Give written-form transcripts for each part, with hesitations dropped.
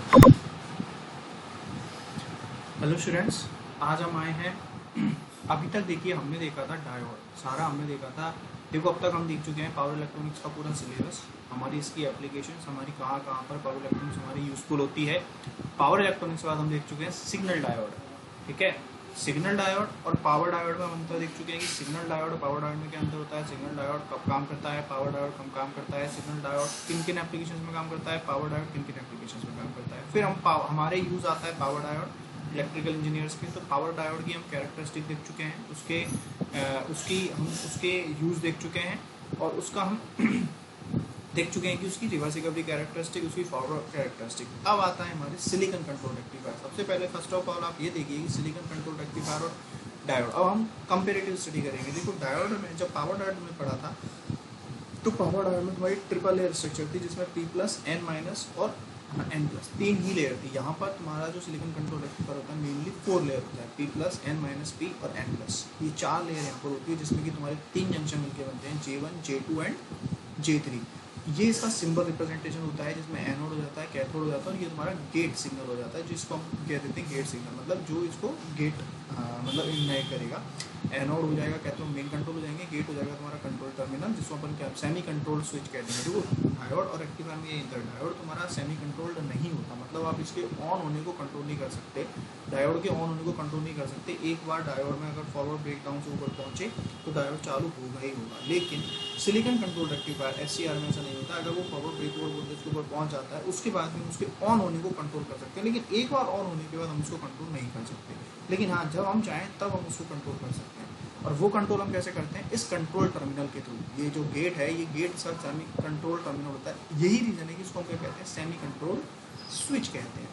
Hello students, आज हम आए हैं। अभी तक देखिए हमने देखा था डायोड, सारा हमने देखा था। देखो अब तक हम देख चुके हैं पावर इलेक्ट्रॉनिक्स का पूरा सिलेबस, हमारी इसकी एप्लीकेशंस, हमारी कहाँ कहाँ पर पावर इलेक्ट्रॉनिक्स हमारी यूजफुल होती है। पावर इलेक्ट्रॉनिक्स के बाद हम देख चुके हैं सिग्नल डायोड, ठीक है। सिग्नल डायोड और पावर डायोड में हम अंतर देख चुके हैं कि सिग्नल डायोड और पावर डायोड में क्या अंतर होता है। सिग्नल डायोड कब काम करता है, पावर डायोड कब काम करता है। सिग्नल डायोड किन किन एप्लीकेशंस में काम करता है, पावर डायोड किन किन एप्लीकेशंस में काम करता है। फिर हम हमारे यूज आता है पावर डायोड इलेक्ट्रिकल इंजीनियर्स के। तो पावर डायोड की हम कैरेक्टरिस्टिक देख चुके हैं, उसके यूज देख चुके हैं, और उसका हम देख चुके हैं कि उसकी रिवर्स रिकवरी कैरेक्टरिस्टिक, उसकी फॉरवर्ड कैरेक्टरिस्टिक। अब आता है हमारे सिलिकॉन कंट्रोल रेक्टिफायर। सबसे पहले फर्स्ट ऑफ ऑल आप ये देखिए कि सिलिकॉन कंट्रोल रेक्टिफायर और डायोड। अब हम कंपेरेटिव स्टडी करेंगे। देखो डायोड में, जब पावर डायोड में पढ़ा था तो पावर डायोड में तुम्हारी ट्रिपल लेयर स्ट्रक्चर थी, जिसमें P प्लस N माइनस और N प्लस 3 ही लेयर थी। यहाँ पर तुम्हारा जो सिलिकॉन कंट्रोल रेक्टिफायर होता है मेनली 4 लेयर होता है, P plus N minus P और N प्लस। ये 4 लेयर यहाँ पर होती है, जिसमें कि तुम्हारे 3 जंक्शन मिलकर बनते हैं, J1 J2 एंड J3। ये इसका सिंबल रिप्रेजेंटेशन होता है, जिसमें एनोड हो जाता है, कैथोड हो जाता है, और ये तुम्हारा गेट सिग्नल हो जाता है, जिसको हम कह देते हैं गेट सिग्नल। मतलब जो इसको गेट मतलब इग्नाइट करेगा। एनोड हो जाएगा, कैथोड मेन कंट्रोल हो जाएंगे, गेट हो जाएगा तुम्हारा कंट्रोल टर्मिनल, जिसको अपन क्या सेमी कंट्रोल्ड स्विच कहते हैं। देखो डायोड और रेक्टिफायर में ये अंतर, डायोड तुम्हारा सेमी कंट्रोल्ड नहीं होता, मतलब आप इसके ऑन होने को कंट्रोल नहीं कर सकते, डायोड के ऑन होने को कंट्रोल नहीं कर सकते। एक बार डायोड में अगर फॉरवर्ड ब्रेकडाउन से ऊपर पहुंचे तो डायोड चालू होगा ही होगा। लेकिन सिलिकॉन कंट्रोल रेक्टिफायर SCR में ऐसा नहीं होता। अगर वो फॉरवर्ड ब्रेक ओवर वोल्टेज के ऊपर पहुंच जाता है, उसके बाद में उसके ऑन होने को कंट्रोल कर सकते हैं, लेकिन एक बार ऑन होने के बाद हम उसको कंट्रोल नहीं कर सकते। लेकिन हाँ, जब हम चाहें तब हम उसको कंट्रोल कर सकते हैं। और वो कंट्रोल हम कैसे करते हैं, इस कंट्रोल टर्मिनल के थ्रू। ये जो गेट है, ये gate sir semi control terminal होता है। यही रीजन है कि इसको हम क्या कहते हैं, सेमी कंट्रोल स्विच कहते हैं,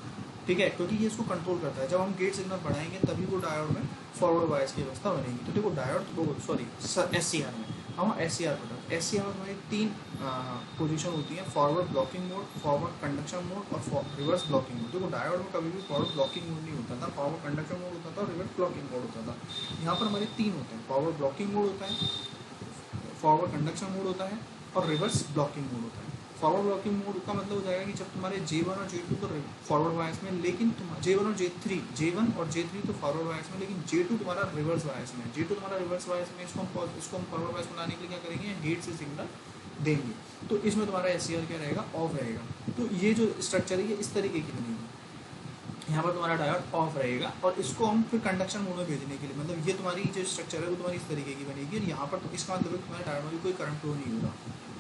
ठीक है, क्योंकि ये इसको कंट्रोल करता है। जब हम गेट सिग्नल बढ़ाएंगे तभी वो डायोड में फॉरवर्ड बायस की व्यवस्था बनेगी। तो देखो डायोड, सॉरी SCR में हम SCR पर, SCR में हमारी 3 पोजीशन होती है, forward blocking mode, forward conduction mode और रिवर्स ब्लॉकिंग मोड। देखो डायोड में कभी भी फॉरवर्ड ब्लॉकिंग मोड नहीं होता था, फॉरवर्ड कंडक्शन मोड होता था और रिवर्स ब्लॉकिंग मोड होता था। यहाँ पर हमारे 3 होते हैं, फॉरवर्ड ब्लॉकिंग मोड होता है, फॉरवर्ड कंडक्शन मोड होता है और रिवर्स ब्लॉकिंग मोड होता है। फॉरवर्ड ब्लॉकिंग मोड का मतलब हो जाएगा कि जब तुम्हारे J1 और J2 तो फॉरवर्ड वायस में, लेकिन J1 और J3 तो फॉरवर्ड वायस में, लेकिन J2 तुम्हारा रिवर्स वायस में, J2 तुम्हारा रिवर्स वायस में। इसको हम फॉरवर्ड वायस में लाने के लिए क्या करेंगे, गेट से सिग्नल देंगे। तो इसमें तुम्हारा SCR क्या रहेगा, ऑफ रहेगा। तो ये जो स्ट्रक्चर है ये इस तरीके की बनेगी। यहाँ पर तुम्हारा डायोड ऑफ रहेगा और इसको हम फिर कंडक्शन मोड में भेजने के लिए, मतलब ये तुम्हारी जो स्ट्रक्चर है वो तुम्हारी इस तरीके की बनेगी। और यहाँ पर तो इसका मतलब तुम्हारे डायोड में कोई करंट फ्लो नहीं होगा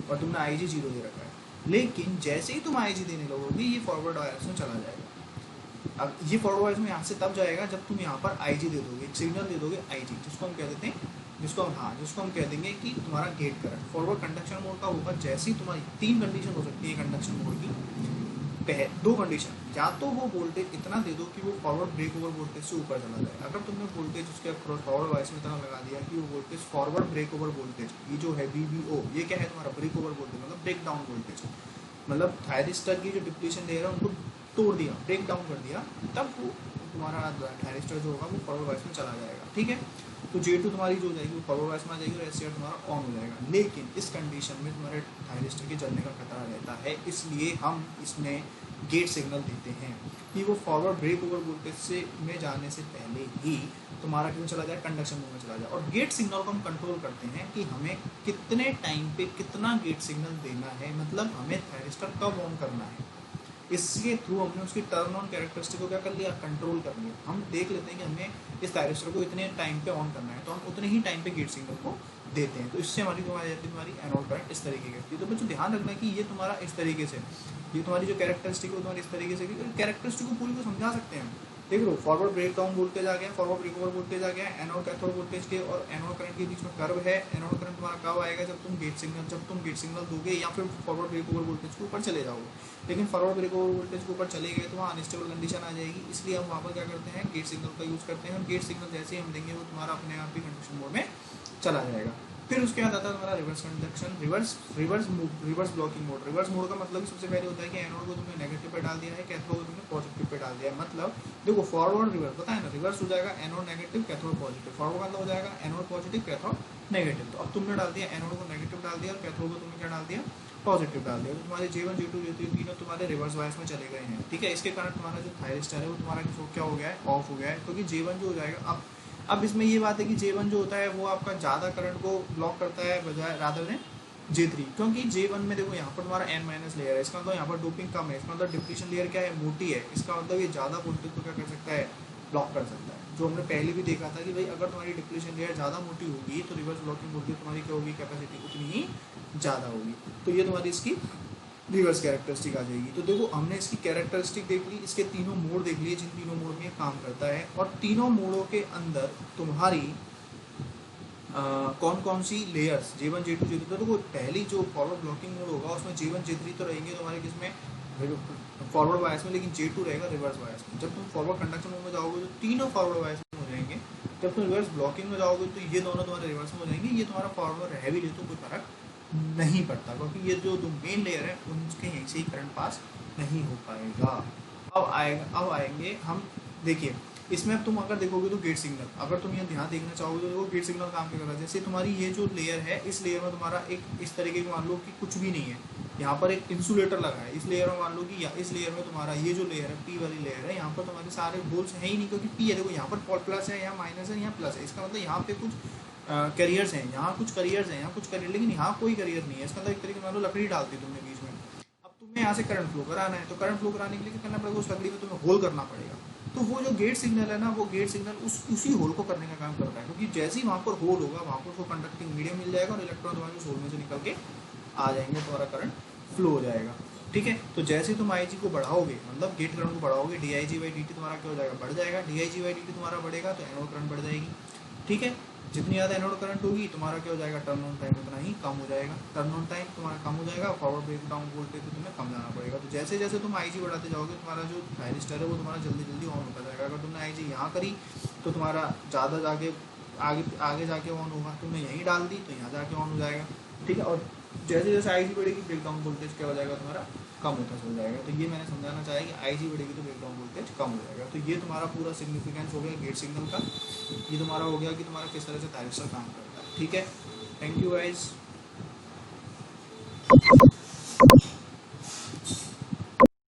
और तुमने IG 0 दे रखा है। लेकिन जैसे ही तुम IG देने लगोगे, ये फॉरवर्ड वायर्स में चला जाएगा। अब ये फॉरवर्ड वायर्स में यहाँ से तब जाएगा जब तुम यहाँ पर IG दे दोगे, सिग्नल दे दोगे IG, जिसको हम कह देते हैं, जिसको हम कह देंगे कि तुम्हारा gate current. Forward conduction mode का होगा जैसे ही तुम्हारी 3 कंडीशन हो सकती है कंडक्शन मोड की। 2 कंडीशन, या तो वो वोल्टेज इतना दे दो कि वो फॉरवर्ड ब्रेक ओवर वोल्टेज से ऊपर चला जाए। अगर तुमने वोल्टेज उसके अक्रॉस फॉरवर्ड वाइस में इतना लगा दिया कि वो voltage forward break over voltage, ये जो है VBO, ये क्या है तुम्हारा ब्रेक ओवर वोल्टेज, मतलब ब्रेक डाउन वोल्टेज, मतलब थायरिस्टर की जो डिप्लीशन लेयर है उनको तोड़ दिया, ब्रेक डाउन कर दिया, तब वो तुम्हारा थायरिस्टर जो होगा वो फॉरवर्ड वाइस में चला जाएगा, ठीक है। तो J2 तुम्हारी जो हो जाएगी वो फॉरवर्ड वाइस में आ जाएगी और SCR तुम्हारा ऑन हो जाएगा। लेकिन इस कंडीशन में तुम्हारे थायरिस्टर के जलने का खतरा रहता है, इसलिए हम इसमें गेट सिग्नल देते हैं कि वो फॉरवर्ड ब्रेक ओवर वोल्टेज से में जाने से पहले ही तुम्हारा क्यों चला जाए, कंडक्शन मोड में चला जाए। और गेट सिग्नल को हम कंट्रोल करते हैं कि हमें कितने टाइम पे कितना गेट सिग्नल देना है, मतलब हमें थायरिस्टर कब ऑन करना है। इसके थ्रू हमने उसकी टर्न ऑन कैरेक्टरिस्टिक को क्या कर लिया, कंट्रोल कर लिया। हम देख लेते हैं कि हमें इस थायरिस्टर को इतने टाइम पे ऑन करना है, तो हम उतने ही टाइम पे गेट सिग्नल को देते हैं। तो इससे हमारी तुम्हारी एनोड करंट इस तरीके की होती है। तो बच्चों ध्यान रखना कि ये तुम्हारा इस तरीके से, ये तुम्हारी जो कैरेक्टरिस्टिक है वो तुम्हारी इस तरीके से, कैरेक्टरिस्टिक को पूरी को समझा सकते हैं। देख लो, फॉरवर्ड ब्रेक डाउन वोल्टेज आ गया, फॉरवर्ड ब्रेक ओवर वोल्टेज आ गया, एनोड कैथोड वोल्टेज के और एनोड करंट के बीच में कर्व है। एनोड करंट तुम्हारा कब आएगा, जब तुम गेट सिग्नल दोगे या फिर फॉरवर्ड ब्रेक ओवर वोल्टेज के ऊपर चले जाओगे। लेकिन फॉरवर्ड ब्रेक ओवर वोल्टेज के ऊपर चले गए तो वहाँ अनस्टेबल कंडीशन आ जाएगी, इसलिए हम वहाँ पर क्या करते हैं, गेट सिग्नल का यूज़ करते हैं। और गेट सिग्नल जैसे ही हम देंगे वो तुम्हारा अपने आप ही कंडक्शन मोड में चला जाएगा। फिर उसके बाद आता है तुम्हारा reverse conduction, reverse blocking mode. Reverse mode का मतलब सबसे पहले होता है कि एनोड को तुमने नेगेटिव पे डाल दिया है, कैथोड को तुमने पॉजिटिव पे डाल दिया है। मतलब देखो फॉरवर्ड रिवर्स पता है ना, रिवर्स हो जाएगा anode negative cathode positive, forward का मतलब हो जाएगा एनोड पॉजिटिव कैथोड नेगेटिव। तो अब तुमने डाल दिया एनोड को नेगेटिव डाल दिया और कैथोड को तुमने क्या डाल दिया, पॉजिटिव डाल दिया, तो तुम्हारे J1 J2 J3 तीनों तुम्हारे रिवर्स बायस में चले गए हैं, ठीक है। इसके कारण तुम्हारा जो थायरिस्टर है वो तुम्हारा क्या हो गया है, ऑफ हो गया है, क्योंकि J1 जो हो जाएगा अब इसमें ये बात है कि J1 जो होता है वो आपका ज़्यादा करंट को ब्लॉक करता है बजाय रादर देन J3, क्योंकि J1 में देखो यहाँ पर तुम्हारा N- लेयर है, इसका मतलब यहाँ पर डोपिंग कम है, इसका मतलब डिप्लीशन लेयर क्या है, मोटी है, इसका मतलब ये ज़्यादा वोल्टेज को क्या कर सकता है, ब्लॉक कर सकता है। जो हमने पहले भी देखा था कि भाई अगर तुम्हारी डिप्लीशन लेयर ज़्यादा मोटी होगी तो रिवर्स ब्लॉकिंग वोल्टेज तुम्हारी क्या होगी, कैपेसिटी उतनी ही ज़्यादा होगी। तो ये तुम्हारी इसकी रिवर्स कैरेक्टरिस्टिक आ जाएगी। तो देखो हमने इसकी कैरेक्टरिस्टिक देख ली, इसके तीनों मोड देख लिए जिन तीनों मोड में काम करता है, और तीनों मोडों के अंदर तुम्हारी कौन कौन सी लेयर्स J1 J2 J3, तो देखो पहली जो फॉरवर्ड ब्लॉकिंग मोड होगा उसमें J1 J3 तो रहेंगे तुम्हारे किसमें, फॉरवर्ड बायस में, लेकिन J2 रहेगा रिवर्स बायस में। जब तुम फॉरवर्ड कंडक्शन मोड में जाओगे तो तीनों फॉरवर्ड बायस में हो जाएंगे, जब तुम रिवर्स ब्लॉकिंग में जाओगे तो ये दोनों तुम्हारे रिवर्स में हो जाएंगे। ये तुम्हारा फॉरवर्ड रह भी ले तो कोई फर्क नहीं पड़ता, क्योंकि ये जो मेन लेयर है उनके यहीं से ही करंट पास नहीं हो पाएगा। अब आएंगे हम, देखिए इसमें अब तुम अगर देखोगे तो गेट सिग्नल, अगर तुम ये ध्यान देखना चाहोगे तो देखो गेट सिग्नल काम क्या कर रहा है। जैसे तुम्हारी ये जो लेयर है, इस लेयर में तुम्हारा एक इस तरीके की मान लो कि कुछ भी नहीं है, यहाँ पर एक इंसुलेटर लगा है, इस लेयर में मान लो कि इस लेयर में तुम्हारा ये जो लेयर है P वाली लेयर है, यहाँ पर तुम्हारे सारे होल्स है ही नहीं, क्योंकि P है, देखो यहाँ पर प्लस है, यहाँ माइनस है, यहाँ प्लस है, इसका मतलब यहाँ पे कुछ करियर्स हैं, यहाँ कुछ करियर्स हैं, यहाँ कुछ करियर, लेकिन यहाँ कोई करियर नहीं है। इसका मतलब एक तरीके मान लो लकड़ी डालती तुमने बीच में, अब तुम्हें यहाँ से करंट फ्लो कराना है, तो करंट फ्लो कराने के लिए क्या करना पड़ेगा, उस लकड़ी में तुम्हें होल करना पड़ेगा। तो वो जो गेट सिग्नल है ना, वो गेट सिग्नल उसी होल को करने का काम करता है, क्योंकि जैसे ही वहाँ पर होल होगा वहाँ पर उसको कंडक्टिंग मीडियम मिल जाएगा और इलेक्ट्रॉन तुम्हारे उस होल में से निकल के आ जाएंगे, तुम्हारा करंट फ्लो हो जाएगा, ठीक है। तो जैसे तुम IG को बढ़ाओगे, मतलब गेट करंट को बढ़ाओगे, dig/dt तुम्हारा क्या हो जाएगा, बढ़ जाएगा, dig/dt तुम्हारा बढ़ेगा तो एनोड करंट बढ़ जाएगी, ठीक है। जितनी ज़्यादा एनोड करंट होगी तुम्हारा क्या हो जाएगा, टर्न ऑन टाइम उतना ही कम हो जाएगा, टर्न ऑन टाइम तुम्हारा कम हो जाएगा, फॉरवर्ड ब्रेक डाउन वोल्टेज पे तुम्हें कम जाना पड़ेगा। तो जैसे जैसे तुम IG बढ़ाते जाओगे तुम्हारा जो थायरिस्टर है वो तुम्हारा जल्दी जल्दी ऑन होता जाएगा। अगर तुमने IG यहाँ करी तो तुम्हारा ज़्यादा जाके आगे जाके ऑन होगा, तुमने यहीं डाल दी तो यहाँ जाके ऑन हो जाएगा, ठीक है। और जैसे जैसे IG बढ़ेगी ब्रेकडाउन वोल्टेज क्या हो जाएगा, तुम्हारा कम होता चल जाएगा। तो ये मैंने समझाना चाहा कि IG बढ़ेगी तो ब्रेकडाउन वोल्टेज कम हो जाएगा। तो ये तुम्हारा पूरा सिग्निफिकेंस हो गया गेट सिग्नल का, ये तुम्हारा हो गया कि तुम्हारा किस तरह से थायरिस्टर काम करता है, ठीक है। Thank you guys.